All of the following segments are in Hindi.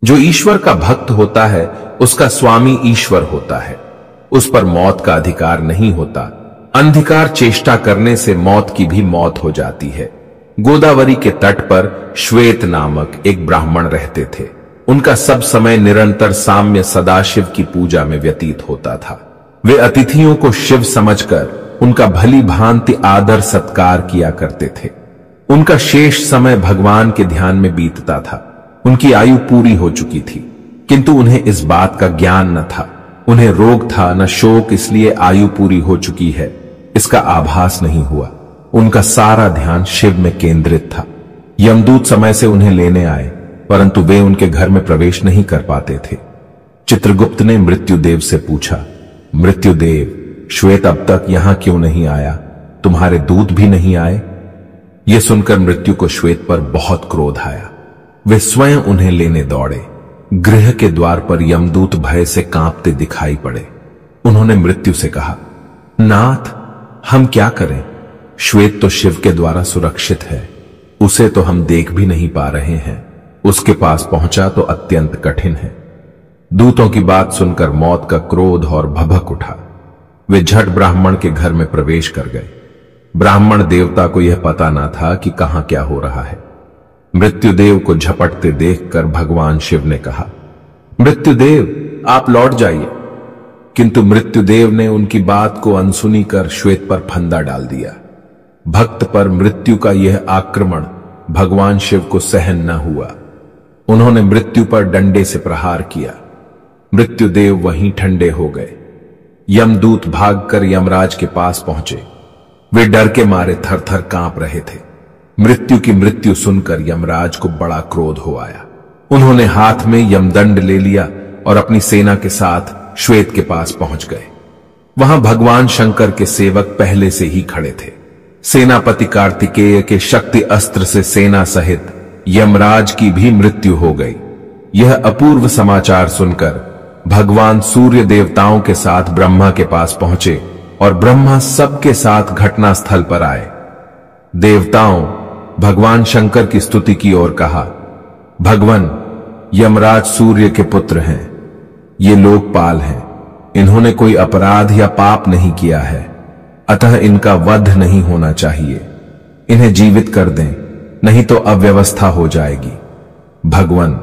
जो ईश्वर का भक्त होता है उसका स्वामी ईश्वर होता है, उस पर मौत का अधिकार नहीं होता। अंधकार चेष्टा करने से मौत की भी मौत हो जाती है। गोदावरी के तट पर श्वेत नामक एक ब्राह्मण रहते थे। उनका सब समय निरंतर साम्य सदाशिव की पूजा में व्यतीत होता था। वे अतिथियों को शिव समझकर उनका भली भांति आदर सत्कार किया करते थे। उनका शेष समय भगवान के ध्यान में बीतता था। उनकी आयु पूरी हो चुकी थी, किंतु उन्हें इस बात का ज्ञान न था। उन्हें रोग था न शोक, इसलिए आयु पूरी हो चुकी है इसका आभास नहीं हुआ। उनका सारा ध्यान शिव में केंद्रित था। यमदूत समय से उन्हें लेने आए, परंतु वे उनके घर में प्रवेश नहीं कर पाते थे। चित्रगुप्त ने मृत्युदेव से पूछा, मृत्युदेव, श्वेत अब तक यहां क्यों नहीं आया? तुम्हारे दूत भी नहीं आए? यह सुनकर मृत्यु को श्वेत पर बहुत क्रोध आया। वे स्वयं उन्हें लेने दौड़े। गृह के द्वार पर यमदूत भय से कांपते दिखाई पड़े। उन्होंने मृत्यु से कहा, नाथ, हम क्या करें? श्वेत तो शिव के द्वारा सुरक्षित है, उसे तो हम देख भी नहीं पा रहे हैं। उसके पास पहुंचा तो अत्यंत कठिन है। दूतों की बात सुनकर मौत का क्रोध और भभक उठा। वे झट ब्राह्मण के घर में प्रवेश कर गए। ब्राह्मण देवता को यह पता ना था कि कहां क्या हो रहा है। मृत्युदेव को झपटते देखकर भगवान शिव ने कहा, मृत्युदेव, आप लौट जाइए। किंतु मृत्युदेव ने उनकी बात को अनसुनी कर श्वेत पर फंदा डाल दिया। भक्त पर मृत्यु का यह आक्रमण भगवान शिव को सहन न हुआ। उन्होंने मृत्यु पर डंडे से प्रहार किया। मृत्युदेव वहीं ठंडे हो गए। यमदूत भागकर यमराज के पास पहुंचे। वे डर के मारे थर-थर कांप रहे थे। मृत्यु की मृत्यु सुनकर यमराज को बड़ा क्रोध हो आया। उन्होंने हाथ में यमदंड ले लिया और अपनी सेना के साथ श्वेत के पास पहुंच गए। वहां भगवान शंकर के सेवक पहले से ही खड़े थे। सेनापति कार्तिकेय के शक्ति अस्त्र से सेना सहित यमराज की भी मृत्यु हो गई। यह अपूर्व समाचार सुनकर भगवान सूर्य देवताओं के साथ ब्रह्मा के पास पहुंचे और ब्रह्मा सबके साथ घटनास्थल पर आए। देवताओं भगवान शंकर की स्तुति की और कहा, भगवान, यमराज सूर्य के पुत्र हैं। ये लोकपाल हैं। इन्होंने कोई अपराध या पाप नहीं किया है, अतः इनका वध नहीं होना चाहिए। इन्हें जीवित कर दें, नहीं तो अव्यवस्था हो जाएगी। भगवान,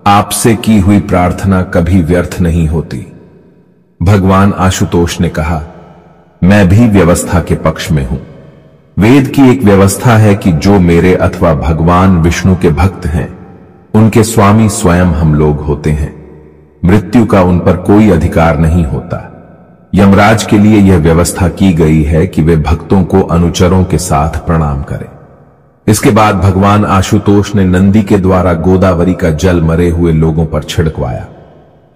आपसे की हुई प्रार्थना कभी व्यर्थ नहीं होती। भगवान आशुतोष ने कहा, मैं भी व्यवस्था के पक्ष में हूं। वेद की एक व्यवस्था है कि जो मेरे अथवा भगवान विष्णु के भक्त हैं, उनके स्वामी स्वयं हम लोग होते हैं। मृत्यु का उन पर कोई अधिकार नहीं होता। यमराज के लिए यह व्यवस्था की गई है कि वे भक्तों को अनुचरों के साथ प्रणाम करें। इसके बाद भगवान आशुतोष ने नंदी के द्वारा गोदावरी का जल मरे हुए लोगों पर छिड़कवाया।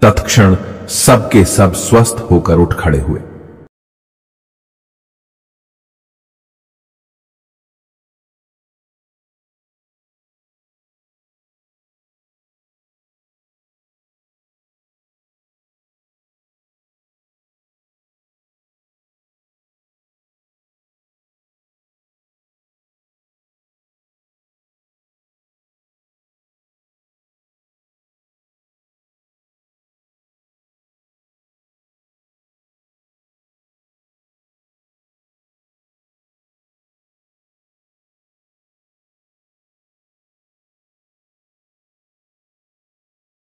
तत्क्षण सबके सब स्वस्थ होकर उठ खड़े हुए।